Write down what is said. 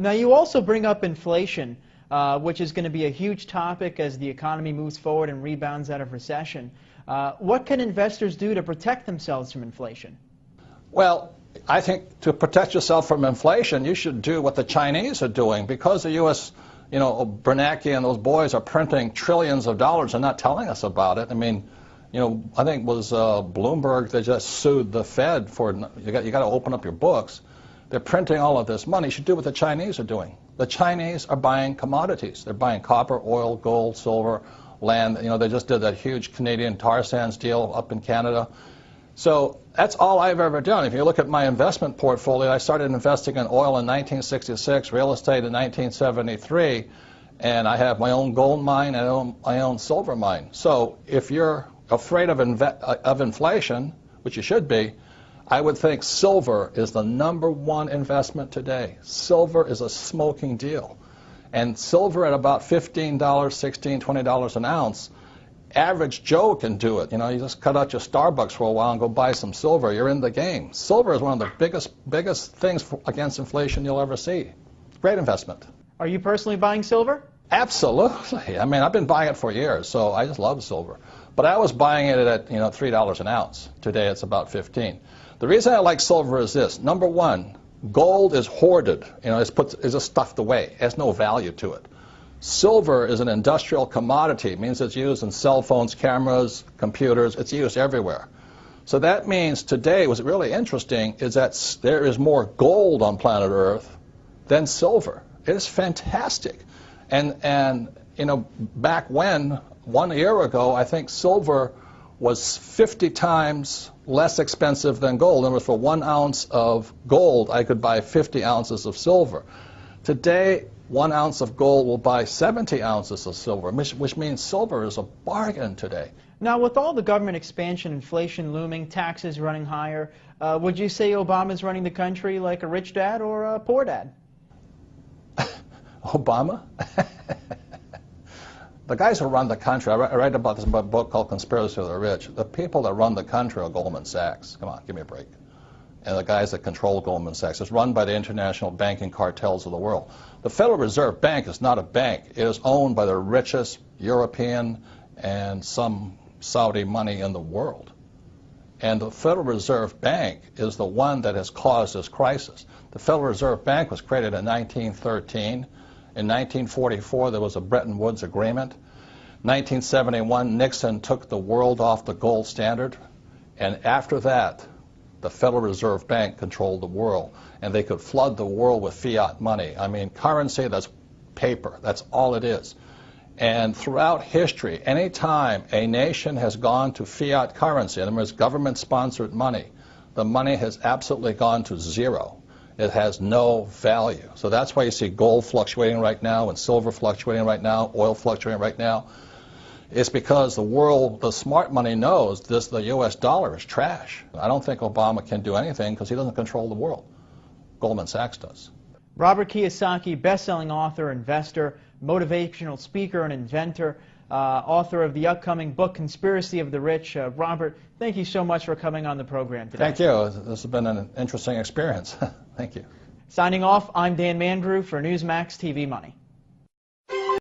Now, you also bring up inflation, which is going to be a huge topic as the economy moves forward and rebounds out of recession. What can investors do to protect themselves from inflation? Well, I think to protect yourself from inflation, you should do what the Chinese are doing. Because the U.S., Bernanke and those boys are printing trillions of dollars and not telling us about it. I mean, I think it was Bloomberg that just sued the Fed for, you got to open up your books. They're printing all of this money. You should do what the Chinese are doing. The Chinese are buying commodities. They're buying copper, oil, gold, silver, land. They just did that huge Canadian tar sands deal up in Canada. So that's all I've ever done. If you look at my investment portfolio, I started investing in oil in 1966, real estate in 1973, and I have my own gold mine and my own silver mine. So if you're afraid of inflation, which you should be, I would think silver is the #1 investment today. Silver is a smoking deal. And silver at about $15, $16, $20 an ounce, average Joe can do it. You just cut out your Starbucks for a while and go buy some silver. You're in the game. Silver is one of the biggest things against inflation you'll ever see. Great investment. Are you personally buying silver? Absolutely. I mean, I've been buying it for years, so I just love silver. But I was buying it at $3 an ounce. Today it's about 15. The reason I like silver is this. #1, gold is hoarded. It's just stuffed away. It has no value to it. Silver is an industrial commodity. It means it's used in cell phones, cameras, computers. It's used everywhere. So that means today what's really interesting is that there is more gold on planet Earth than silver. It is fantastic. And back when, 1 year ago, I think silver was 50 times less expensive than gold. In other words, for 1 ounce of gold, I could buy 50 ounces of silver. Today, 1 ounce of gold will buy 70 ounces of silver, which means silver is a bargain today. Now, with all the government expansion, inflation looming, taxes running higher, would you say Obama's running the country like a rich dad or a poor dad? Obama? The guys who run the country, I write about this in a book called Conspiracy of the Rich. The people that run the country are Goldman Sachs. Come on, give me a break. And the guys that control Goldman Sachs. It's run by the international banking cartels of the world. The Federal Reserve Bank is not a bank. It is owned by the richest European and some Saudi money in the world. And the Federal Reserve Bank is the one that has caused this crisis. The Federal Reserve Bank was created in 1913. In 1944, there was a Bretton Woods Agreement. 1971, Nixon took the world off the gold standard. And after that, the Federal Reserve Bank controlled the world. And they could flood the world with fiat money. I mean, currency, that's paper. That's all it is. And throughout history, any time a nation has gone to fiat currency, in other words, government-sponsored money, the money has absolutely gone to zero. It has no value. So that's why you see gold fluctuating right now and silver fluctuating right now, oil fluctuating right now. It's because the world, the smart money knows the U.S. dollar is trash. I don't think Obama can do anything because he doesn't control the world. Goldman Sachs does. Robert Kiyosaki, best-selling author, investor, motivational speaker, and inventor, author of the upcoming book, Conspiracy of the Rich. Robert, thank you so much for coming on the program today. Thank you. This has been an interesting experience. Thank you. Signing off, I'm Dan Mandrew for Newsmax TV Money.